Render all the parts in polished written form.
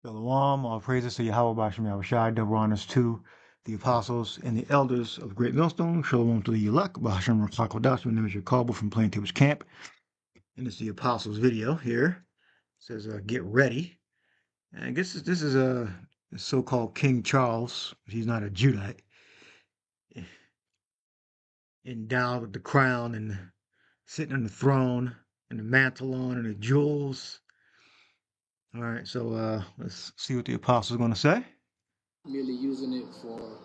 Shalom, all praises to YAHAWAH, BAHASHAM, YAHAWASHI, double honors to the apostles and the elders of Great Millstone. Shalom to the elect, BAHASHAM, RAWCHAA, QADASH. My name is Jacobo from Plain Tables Camp, and it's the apostles video here. It says, get ready. And I guess this is a so-called King Charles. He's not a Judite. Endowed with the crown and sitting on the throne and the mantle on and the jewels. All right, so let's see what the apostles are going to say. Merely using it for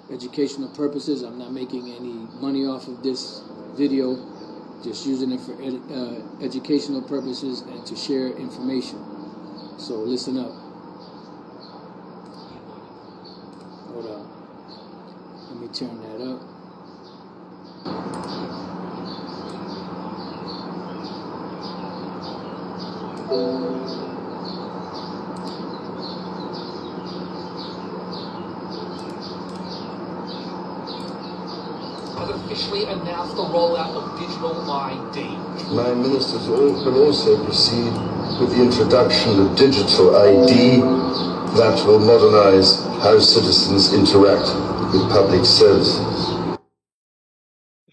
educational purposes. I'm not making any money off of this video. Just using it for educational purposes and to share information. So listen up. Hold on. Let me turn that up. Has officially announced the rollout of digital ID. My ministers will also proceed with the introduction of digital ID that will modernize how citizens interact with public services.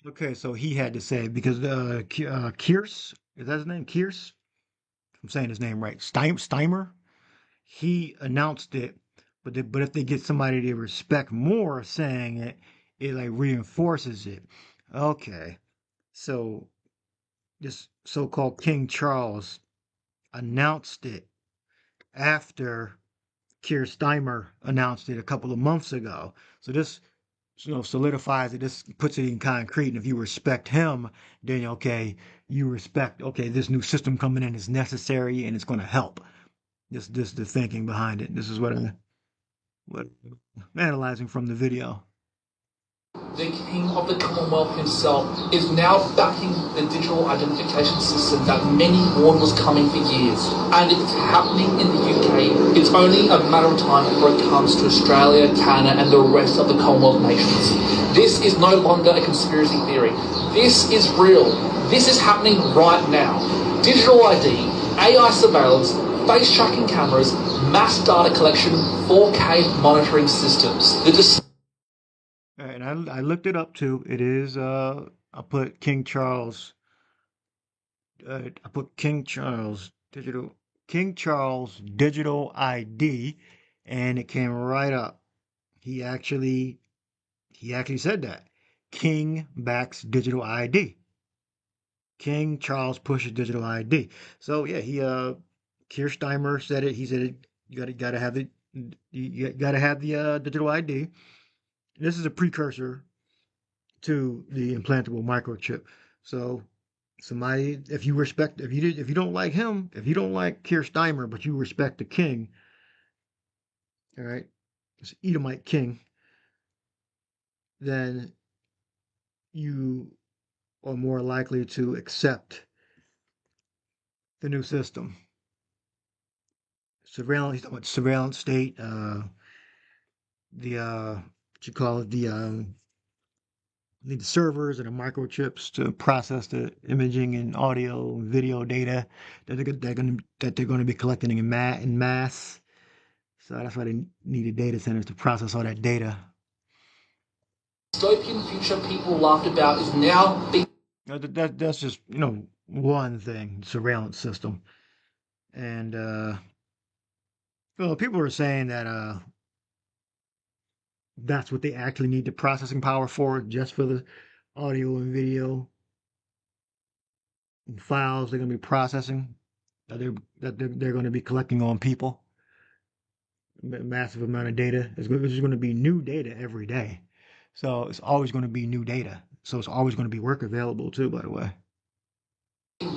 Okay, so he had to say, because Kears, is that his name? Kears? I'm saying his name right. Steimer? He announced it, but if they get somebody they respect more saying it, it like reinforces it. Okay, so this so-called King Charles announced it after Keir Steimer announced it a couple of months ago. So this solidifies it. This puts it in concrete. And if you respect him, then okay, you respect, okay, this new system coming in is necessary and it's going to help. This the thinking behind it. This is what I'm analyzing from the video. The King of the Commonwealth himself is now backing the digital identification system that many warned was coming for years. And if it's happening in the UK, it's only a matter of time before it comes to Australia, Canada and the rest of the Commonwealth nations. This is no longer a conspiracy theory. This is real. This is happening right now. Digital ID, AI surveillance, face tracking cameras, mass data collection, 4K monitoring systems. And I looked it up too. It is I put King Charles digital ID, and it came right up. He actually said that. King backs digital ID. King Charles pushes digital ID. So yeah, Keir Steimer said it. He said it, you gotta have it. You gotta have the digital ID. This is a precursor to the implantable microchip. So somebody, if you don't like him, if you don't like Keir Steimer, but you respect the king, all right, it's Edomite king, then you are more likely to accept the new system. Surveillance state, what you call it, the servers and the microchips to process the imaging and audio and video data that they're going to be collecting in mass. So that's why they needed data centers to process all that data. Dystopian future people laughed about is now being... That's just, one thing, surveillance system. And, people are saying that that's what they actually need the processing power for, just for the audio and video and files they're going to be processing, that they're going to be collecting on people. Massive amount of data. There's going to be new data every day. So it's always going to be new data. So it's always going to be work available too, by the way.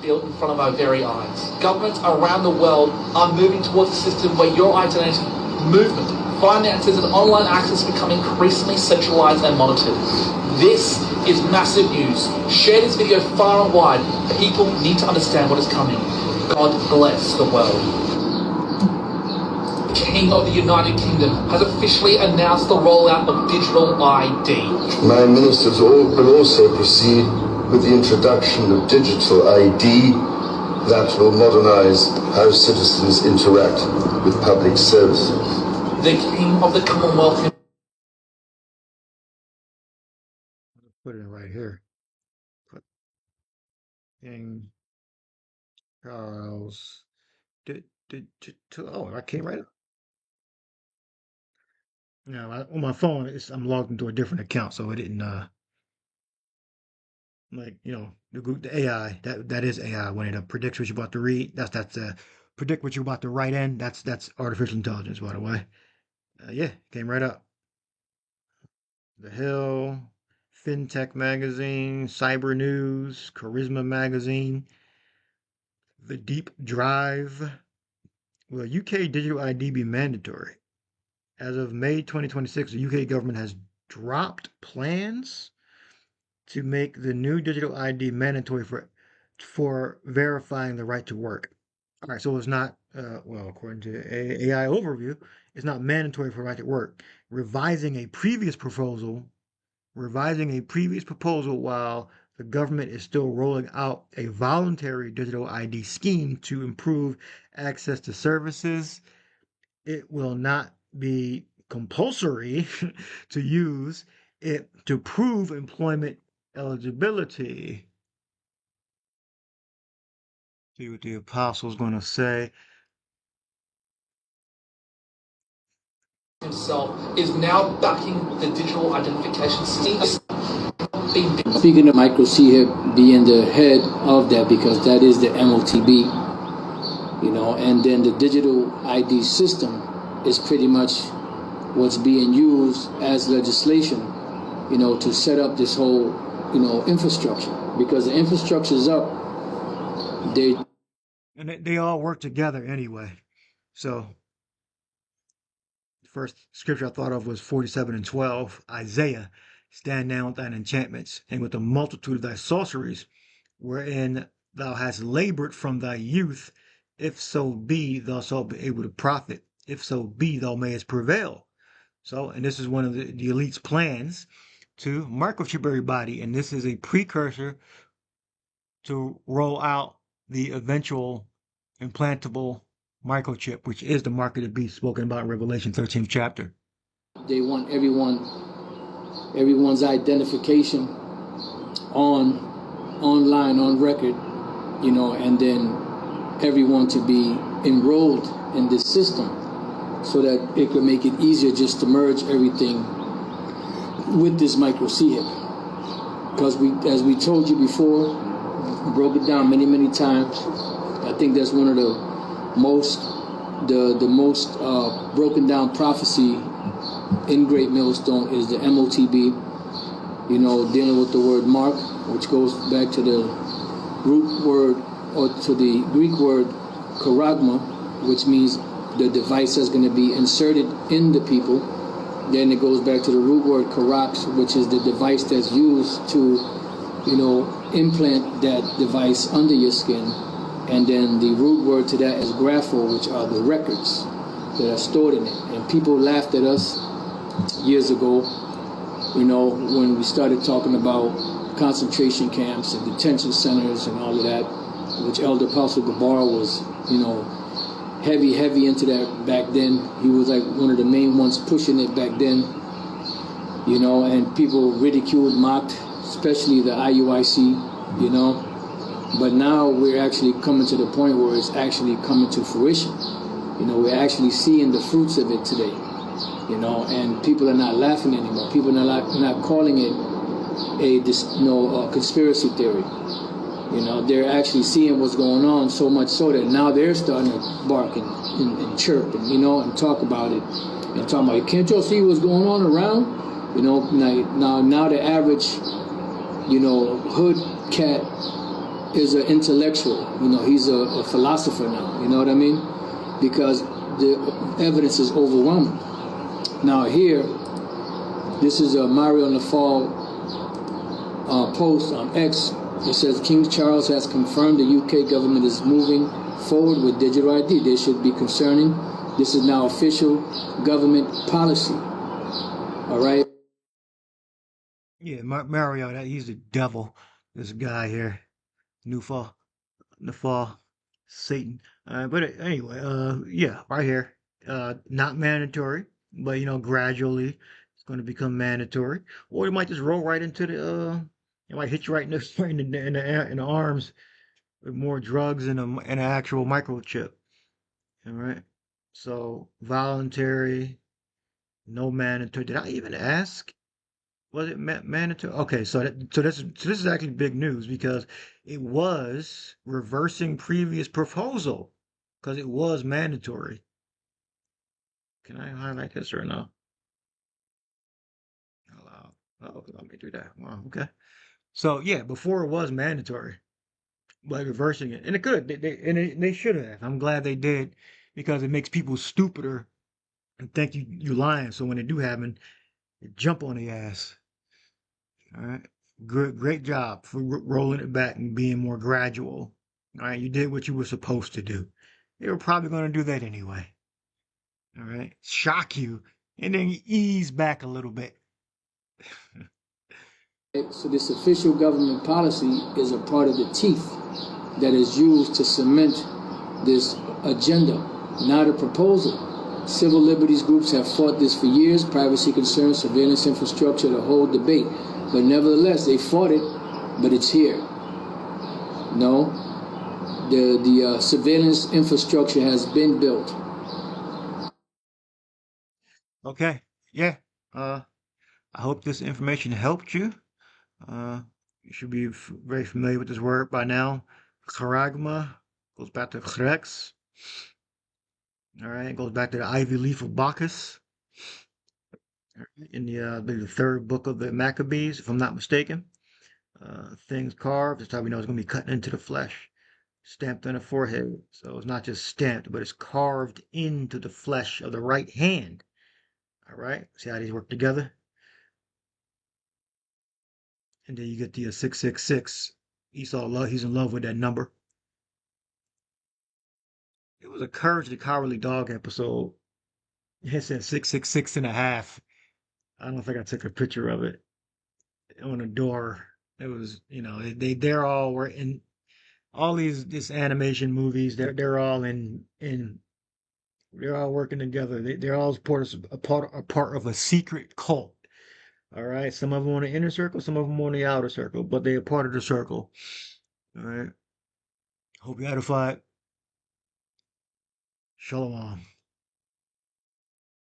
Built in front of our very eyes. Governments around the world are moving towards a system where your identity, movement, finances and online access become increasingly centralized and monitored. This is massive news. Share this video far and wide. People need to understand what is coming. God bless the world. The King of the United Kingdom has officially announced the rollout of digital ID. My ministers will also proceed with the introduction of digital ID that will modernize how citizens interact with public services. The King of the Commonwealth. Put it right here. Put King Charles. Oh, I can't write it. No, on my phone, I'm logged into a different account, so it didn't. Like the AI that is AI when it predicts what you're about to read. That's predict what you're about to write in. That's artificial intelligence, by the way. Yeah, came right up. The Hill, FinTech Magazine, Cyber News, Charisma Magazine, The Deep Drive. Will UK digital ID be mandatory? As of May 2026, the UK government has dropped plans to make the new digital ID mandatory for verifying the right to work. All right, so it's not according to AI overview, it's not mandatory for right to work. Revising a previous proposal while the government is still rolling out a voluntary digital ID scheme to improve access to services. It will not be compulsory to use it to prove employment eligibility. See what the apostle's going to say. Himself is now backing the digital identification system. Speaking of Michael C. being the head of that, because that is the MOTB, and then the digital ID system is pretty much what's being used as legislation, to set up this whole, infrastructure. Because the infrastructure is up, they all work together anyway. So the first scripture I thought of was 47:12. Isaiah, stand now with thine enchantments and with the multitude of thy sorceries, wherein thou hast labored from thy youth, if so be thou shalt be able to profit, if so be thou mayest prevail. So, and this is one of the elite's plans to microchip everybody, and this is a precursor to roll out the eventual implantable microchip, which is the mark of the beast spoken about in Revelation 13th chapter. They want everyone's identification online, on record, and then everyone to be enrolled in this system so that it could make it easier just to merge everything with this micro chip. Because as we told you before, broke it down many times. I think that's one of the most broken down prophecy in Great Millstone is the MOTB, dealing with the word mark, which goes back to the root word, or to the Greek word charagma, which means the device that's going to be inserted in the people. Then it goes back to the root word charax, which is the device that's used to, implant that device under your skin. And then the root word to that is grapho, which are the records that are stored in it. And people laughed at us years ago, when we started talking about concentration camps and detention centers and all of that, which Elder Apostle Gabar was, heavy into that back then. He was like one of the main ones pushing it back then, and people ridiculed, mocked, especially the IUIC, but now we're actually coming to the point where it's actually coming to fruition. We're actually seeing the fruits of it today, and people are not laughing anymore. People are not calling it a conspiracy theory. They're actually seeing what's going on, so much so that now they're starting to bark and chirp and talk about it and talking about, can't y'all see what's going on around? Now the average, hood cat is an intellectual. He's a philosopher now. You know what I mean? Because the evidence is overwhelming. Now here, this is a Mario Nafal post on X. It says King Charles has confirmed the UK government is moving forward with digital ID. They should be concerning. This is now official government policy. All right. Yeah, Mario, he's the devil. This guy here, Nafal. Satan. But anyway, yeah, right here. Not mandatory, but gradually it's going to become mandatory, or it might just roll right into it might hit you right in the right in the arms with more drugs and an actual microchip. All right. So voluntary, no mandatory. Did I even ask? Was it mandatory? Okay, so this is actually big news because it was reversing previous proposal because it was mandatory. Can I highlight this or no? Allow. Oh, let me do that. Wow, okay. So yeah, before it was mandatory, like reversing it, and it could, they should have. I'm glad they did because it makes people stupider and think you lying. So when they do happen, they jump on the ass. All right. Good, great job for rolling it back and being more gradual. All right. You did what you were supposed to do. They were probably going to do that anyway. All right. Shock you and then you ease back a little bit. So this official government policy is a part of the teeth that is used to cement this agenda, not a proposal. Civil liberties groups have fought this for years, privacy concerns, surveillance infrastructure, the whole debate. But nevertheless, they fought it, but it's here. No, the surveillance infrastructure has been built. Okay. Yeah. Uh, I hope this information helped you. You should be very familiar with this word by now. Charagma goes back to Chrex. All right. It goes back to the ivy leaf of Bacchus in the third book of the Maccabees, if I'm not mistaken. Things carved. That's how we know it's going to be cutting into the flesh. Stamped on the forehead. So it's not just stamped, but it's carved into the flesh of the right hand. All right. See how these work together? And then you get the 666. He's in love with that number. It was a Courage the Cowardly Dog episode. It said 666 and a half. I don't think I took a picture of it on the door. It was, they're all were in all this animation movies. They're all in they're all working together. They're all a part of a secret cult. All right. Some of them on the inner circle, some of them on the outer circle, but they're part of the circle. All right. Hope you had a fight. Shalom.